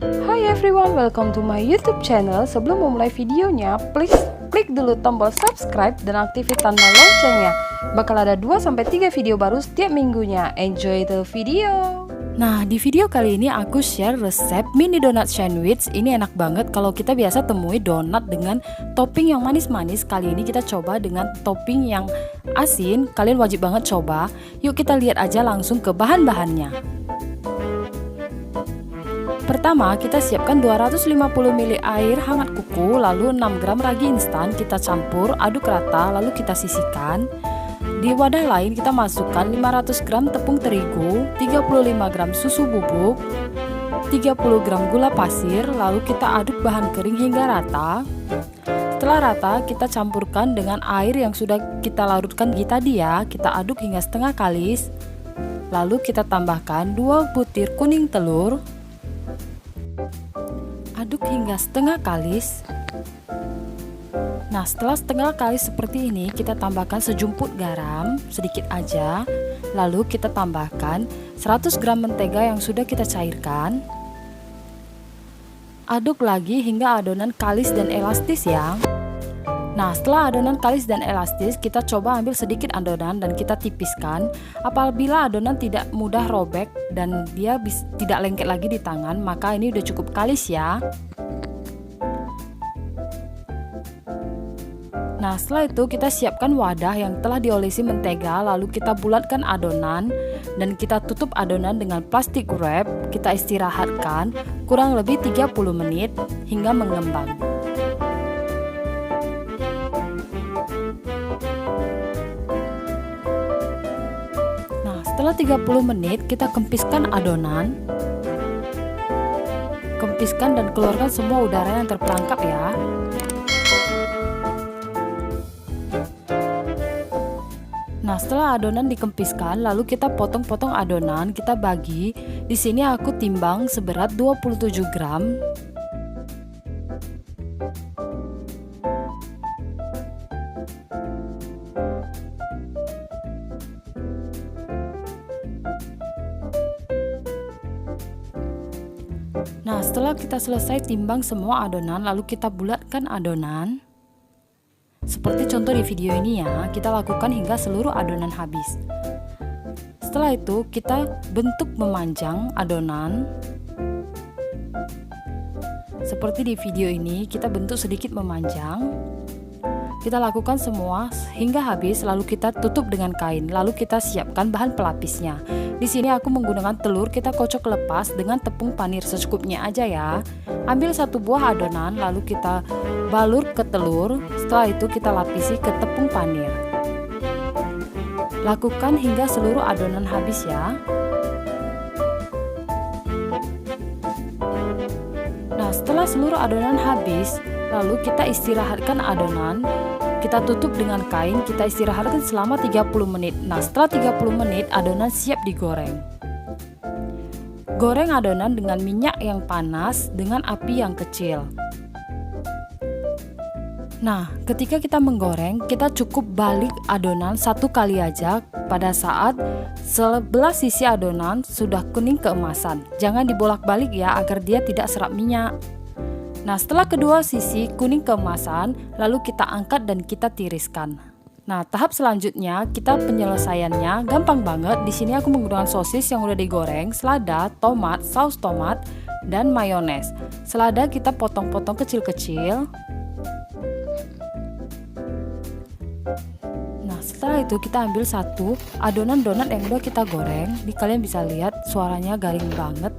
Hi everyone, welcome to my YouTube channel. Sebelum memulai videonya, please klik dulu tombol subscribe dan aktifkan tanda loncengnya. Bakal ada 2-3 video baru setiap minggunya. Enjoy the video. Nah, di video kali ini aku share resep mini donat sandwich. Ini enak banget kalau kita biasa temui donat dengan topping yang manis-manis. Kali ini kita coba dengan topping yang asin. Kalian wajib banget coba. Yuk kita lihat aja langsung ke bahan-bahannya. Pertama, kita siapkan 250 ml air hangat kuku, lalu 6 gram ragi instan kita campur, aduk rata, lalu kita sisihkan. Di wadah lain kita masukkan 500 gram tepung terigu, 35 gram susu bubuk, 30 gram gula pasir, lalu kita aduk bahan kering hingga rata. Setelah rata, kita campurkan dengan air yang sudah kita larutkan tadi ya, kita aduk hingga setengah kalis. Lalu kita tambahkan 2 butir kuning telur. Aduk hingga setengah kalis. Nah, setelah setengah kalis seperti ini, kita tambahkan sejumput garam, sedikit aja. Lalu kita tambahkan 100 gram mentega yang sudah kita cairkan. Aduk lagi hingga adonan kalis dan elastis ya. Nah, setelah adonan kalis dan elastis, kita coba ambil sedikit adonan dan kita tipiskan. Apabila adonan tidak mudah robek dan dia tidak lengket lagi di tangan, maka ini udah cukup kalis ya. Nah, setelah itu kita siapkan wadah yang telah diolesi mentega, lalu kita bulatkan adonan dan kita tutup adonan dengan plastik wrap. Kita istirahatkan kurang lebih 30 menit hingga mengembang. Setelah 30 menit kita kempiskan adonan. Kempiskan dan keluarkan semua udara yang terperangkap ya. Nah, setelah adonan dikempiskan, lalu kita potong-potong adonan, kita bagi. Di sini aku timbang seberat 27 gram. Nah, setelah kita selesai timbang semua adonan, lalu kita bulatkan adonan. Seperti contoh di video ini ya, kita lakukan hingga seluruh adonan habis. Setelah itu, kita bentuk memanjang adonan. Seperti di video ini, kita bentuk sedikit memanjang. Kita lakukan semua hingga habis, lalu kita tutup dengan kain, lalu kita siapkan bahan pelapisnya. Di sini aku menggunakan telur, kita kocok lepas dengan tepung panir secukupnya aja ya. Ambil 1 buah adonan, lalu kita balur ke telur, setelah itu kita lapisi ke tepung panir. Lakukan hingga seluruh adonan habis ya. Nah, setelah seluruh adonan habis, lalu kita istirahatkan adonan. Kita tutup dengan kain, kita istirahatkan selama 30 menit. Nah, setelah 30 menit adonan siap digoreng. Goreng adonan dengan minyak yang panas dengan api yang kecil. Nah, ketika kita menggoreng, kita cukup balik adonan 1 kali aja pada saat sebelah sisi adonan sudah kuning keemasan. Jangan dibolak-balik ya agar dia tidak serap minyak. Nah, setelah kedua sisi kuning keemasan, lalu kita angkat dan kita tiriskan. Nah, tahap selanjutnya kita penyelesaiannya gampang banget. Di sini aku menggunakan sosis yang udah digoreng, selada, tomat, saus tomat, dan mayones. Selada kita potong-potong kecil-kecil. Nah, setelah itu kita ambil 1 adonan donat yang udah kita goreng. Kalian bisa lihat suaranya garing banget.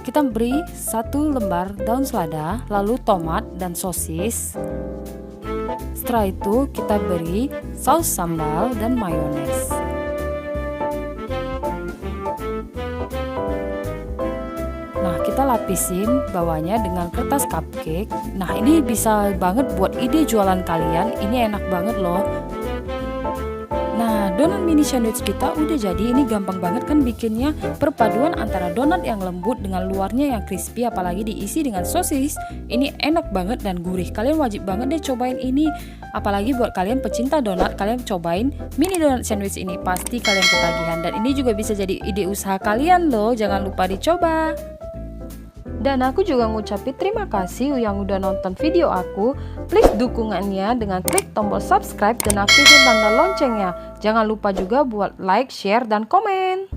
Kita beri 1 lembar daun selada, lalu tomat dan sosis. Setelah itu kita beri saus sambal dan mayones. Nah, kita lapisin bawahnya dengan kertas cupcake. Nah, ini bisa banget buat ide jualan kalian. Ini enak banget loh. Nah, donat mini sandwich kita udah jadi. Ini gampang banget kan bikinnya. Perpaduan antara donat yang lembut dengan luarnya yang crispy, apalagi diisi dengan sosis. Ini enak banget dan gurih. Kalian wajib banget deh cobain ini. Apalagi buat kalian pecinta donat, kalian cobain mini donat sandwich ini. Pasti kalian ketagihan. Dan ini juga bisa jadi ide usaha kalian loh. Jangan lupa dicoba. Dan aku juga ngucapin terima kasih yang udah nonton video aku. Please dukungannya dengan klik tombol subscribe dan aktifin tanda loncengnya. Jangan lupa juga buat like, share, dan komen.